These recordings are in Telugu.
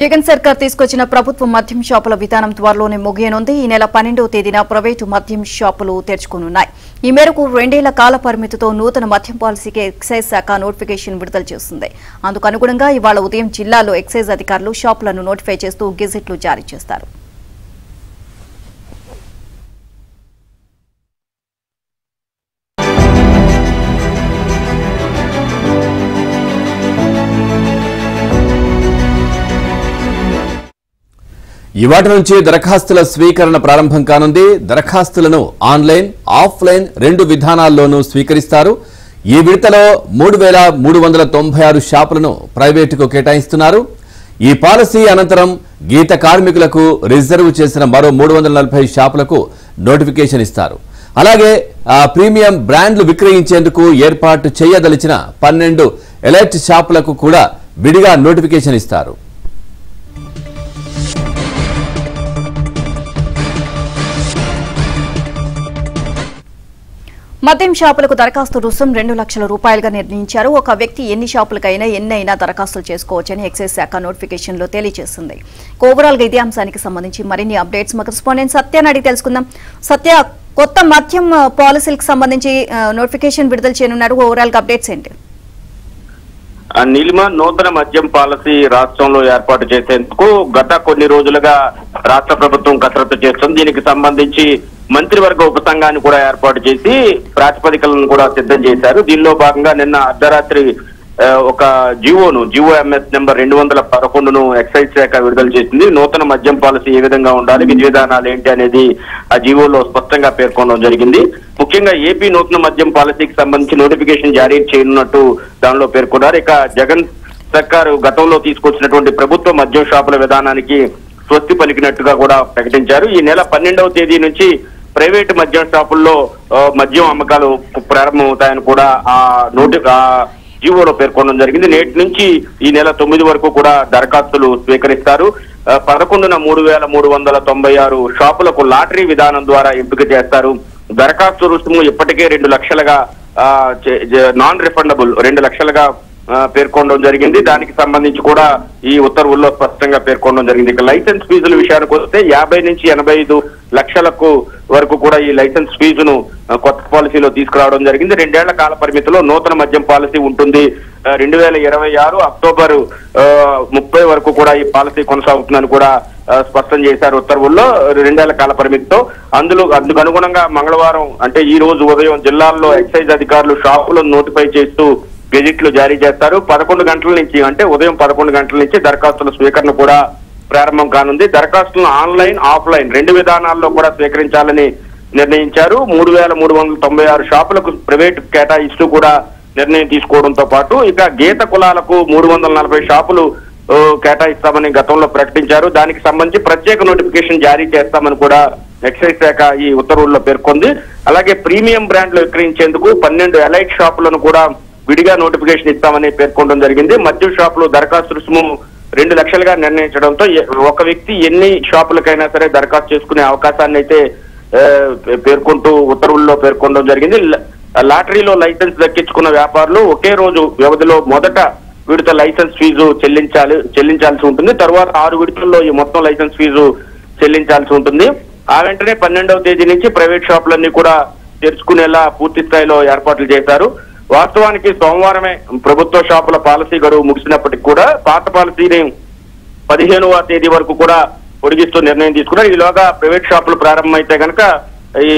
జగన్ సర్కార్ తీసుకొచ్చిన ప్రభుత్వ మద్యం షాపుల విధానం త్వరలోనే ముగియనుంది. ఈ నెల 12వ తేదీన ప్రైవేటు మద్యం షాపులు తెరుచుకోనున్నాయి. ఈ మేరకు 2 ఏళ్ల కాల పరిమితితో నూతన మద్యం పాలసీకి ఎక్సైజ్ శాఖ నోటిఫికేషన్ విడుదల చేస్తుంది. అందుకు అనుగుణంగా ఇవాళ ఉదయం జిల్లాలో ఎక్సైజ్ అధికారులు షాపులను నోటిఫై చేస్తూ గెజెట్లు జారీ చేస్తారు. ఇవాటి నుంచి దరఖాస్తుల స్వీకరణ ప్రారంభం కానుంది. దరఖాస్తులను ఆన్లైన్, ఆఫ్లైన్ 2 విధానాల్లోనూ స్వీకరిస్తారు. ఈ విడతలో 3396 షాపులను ప్రైవేటుకు కేటాయిస్తున్నారు. ఈ పాలసీ అనంతరం గీత కార్మికులకు రిజర్వ్ చేసిన మరో 340 షాపులకు నోటిఫికేషన్ ఇస్తారు. అలాగే ప్రీమియం బ్రాండ్లు విక్రయించేందుకు ఏర్పాటు చేయదలిచిన 12 ఎలైట్ షాపులకు కూడా విడిగా నోటిఫికేషన్ ఇస్తారు. మద్యం షాపులకు దరఖాస్తు రుసుం 2 లక్షల రూపాయలుగా నిర్ణయించారు. ఒక వ్యక్తి ఎన్ని షాపులకైనా ఎన్నైనా దరఖాస్తులు చేసుకోవచ్చని ఎక్సైజ్ శాఖ నోటిఫికేషన్ లో తెలియజేసింది. ఓవరాల్ గా ఇదే అంశానికి సంబంధించి మరిన్ని అప్డేట్స్ మా కరెస్పాండెంట్ సత్యాన్ని అడిగి తెలుసుకుందాం. సత్య, కొత్త మద్యం పాలసీలకు సంబంధించి నోటిఫికేషన్ విడుదల చేయనున్నారు. ఓవరాల్ గా అప్డేట్స్ ఏంటి? నీలిమ, నూతన మద్యం పాలసీ రాష్ట్రంలో ఏర్పాటు చేసేందుకు గత కొన్ని రోజులుగా రాష్ట్ర ప్రభుత్వం కసరత్తు చేస్తుంది. దీనికి సంబంధించి మంత్రివర్గ ఉపసంఘాన్ని కూడా ఏర్పాటు చేసి ప్రాతిపదికలను కూడా సిద్ధం చేశారు. దీనిలో భాగంగా నిన్న అర్ధరాత్రి ఒక జివో ఎంఎస్ నెంబర్ 211ను ఎక్సైజ్ శాఖ విడుదల చేసింది. నూతన మద్యం పాలసీ ఏ విధంగా ఉండాలి, విధి విధానాలు ఏంటి అనేది ఆ జివోలో స్పష్టంగా పేర్కొనడం జరిగింది. ముఖ్యంగా ఏపీ నూతన మద్యం పాలసీకి సంబంధించి నోటిఫికేషన్ జారీ చేయనున్నట్టు దానిలో పేర్కొన్నారు. ఇక జగన్ సర్కారు గతంలో తీసుకొచ్చినటువంటి ప్రభుత్వ మద్యం షాపుల విధానానికి స్వస్తి పలికినట్టుగా కూడా ప్రకటించారు. ఈ నెల 12వ తేదీ నుంచి ప్రైవేటు మద్యం షాపుల్లో మద్యం అమ్మకాలు ప్రారంభమవుతాయని కూడా జీవోలో పేర్కొనడం జరిగింది. నేటి నుంచి ఈ నెల 9 వరకు కూడా దరఖాస్తులు స్వీకరిస్తారు. 11న 3396 షాపులకు లాటరీ విధానం ద్వారా ఎంపిక చేస్తారు. దరఖాస్తు రుసుము ఇప్పటికే 2 లక్షలుగా నాన్ రిఫండబుల్ 2 లక్షలుగా పేర్కొనడం జరిగింది. దానికి సంబంధించి కూడా ఈ ఉత్తర్వుల్లో స్పష్టంగా పేర్కొనడం జరిగింది. ఇక లైసెన్స్ ఫీజుల విషయానికి వస్తే 50 నుంచి 85 లక్షలకు వరకు కూడా ఈ లైసెన్స్ ఫీజును కొత్త పాలసీలో తీసుకురావడం జరిగింది. 2 ఏళ్ల కాల పరిమితిలో నూతన మద్యం పాలసీ ఉంటుంది. 2026 అక్టోబర్ 30 వరకు కూడా ఈ పాలసీ కొనసాగుతుందని కూడా స్పష్టం చేశారు ఉత్తర్వుల్లో 2 ఏళ్ల కాల పరిమితితో. అందుకు అనుగుణంగా మంగళవారం అంటే ఈ రోజు ఉదయం జిల్లాల్లో ఎక్సైజ్ అధికారులు షాపులను నోటిఫై చేస్తూ గెజిట్లు జారీ చేస్తారు. 11 గంటల నుంచి అంటే ఉదయం 11 గంటల నుంచి దరఖాస్తుల స్వీకరణ కూడా ప్రారంభం కానుంది. దరఖాస్తులను ఆన్లైన్, ఆఫ్లైన్ 2 విధానాల్లో కూడా స్వీకరించాలని నిర్ణయించారు. 3396 షాపులకు ప్రైవేట్ కేటాయిస్తూ కూడా నిర్ణయం తీసుకోవడంతో పాటు ఇక గీత కులాలకు 340 షాపులు కేటాయిస్తామని గతంలో ప్రకటించారు. దానికి సంబంధించి ప్రత్యేక నోటిఫికేషన్ జారీ చేస్తామని కూడా ఎక్సైజ్ శాఖ ఈ ఉత్తర్వుల్లో పేర్కొంది. అలాగే ప్రీమియం బ్రాండ్లు విక్రయించేందుకు 12 ఎలైట్ షాపులను కూడా విడిగా నోటిఫికేషన్ ఇస్తామని పేర్కొనడం జరిగింది. మద్యం షాపులు దరఖాస్తు రుసుము 2 లక్షలుగా నిర్ణయించడంతో ఒక వ్యక్తి ఎన్ని షాపులకైనా సరే దరఖాస్తు చేసుకునే అవకాశాన్ని అయితే పేర్కొంటూ ఉత్తర్వుల్లో పేర్కొనడం జరిగింది. లాటరీలో లైసెన్స్ దక్కించుకున్న వ్యాపారులు ఒకే రోజు వ్యవధిలో మొదట విడత లైసెన్స్ ఫీజు చెల్లించాల్సి ఉంటుంది. తర్వాత 6 విడతల్లో ఈ మొత్తం లైసెన్స్ ఫీజు చెల్లించాల్సి ఉంటుంది. ఆ వెంటనే 12వ తేదీ నుంచి ప్రైవేట్ షాపులన్నీ కూడా తెరుచుకునేలా పూర్తి స్థాయిలో ఏర్పాట్లు చేశారు. వాస్తవానికి సోమవారమే ప్రభుత్వ షాపుల పాలసీ గడువు ముగిసినప్పటికీ కూడా పాత పాలసీని 15వ తేదీ వరకు కూడా పొడిగిస్తూ నిర్ణయం తీసుకున్నారు. ఈలోగా ప్రైవేట్ షాపులు ప్రారంభమైతే కనుక ఈ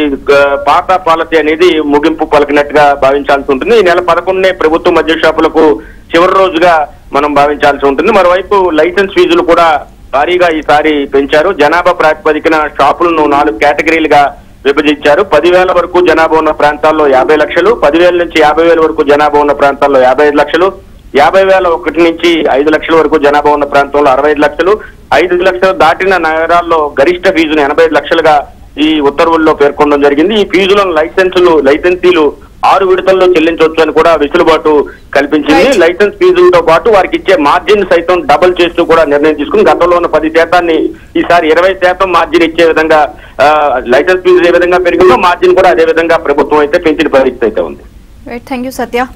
పాత పాలసీ అనేది ముగింపు పలికినట్టుగా భావించాల్సి ఉంటుంది. ఈ నెల 11నే ప్రభుత్వ మద్యం షాపులకు చివరి రోజుగా మనం భావించాల్సి ఉంటుంది. మరోవైపు లైసెన్స్ ఫీజులు కూడా భారీగా ఈసారి పెంచారు. జనాభా ప్రాతిపదికన షాపులను 4 కేటగిరీలుగా విభజించారు. 10,000 వరకు జనాభా ఉన్న ప్రాంతాల్లో 50 లక్షలు, 10,000 నుంచి 50,000 వరకు జనాభా ఉన్న ప్రాంతాల్లో 55 లక్షలు, 50,001 నుంచి 5 లక్షల వరకు జనాభా ఉన్న ప్రాంతంలో 65 లక్షలు, 5 లక్షలు దాటిన నగరాల్లో గరిష్ట ఫీజును 85 లక్షలుగా ఈ ఉత్తర్వుల్లో పేర్కొనడం జరిగింది. ఈ ఫీజులను లైసెన్సీలు 6 విడతల్లో చెల్లించవచ్చు అని కూడా వెసులుబాటు కల్పించింది. లైసెన్స్ ఫీజులతో పాటు వారికి ఇచ్చే మార్జిన్ సైతం డబుల్ చేస్తూ కూడా నిర్ణయం తీసుకుని గతంలో ఉన్న 10% ఈసారి 20% మార్జిన్ ఇచ్చే విధంగా లైసెన్స్ ఫీజు ఏ విధంగా పెరిగిందో మార్జిన్ కూడా అదే విధంగా ప్రభుత్వం అయితే పెంచిన పరిస్థితి అయితే ఉంది. Thank you Satya.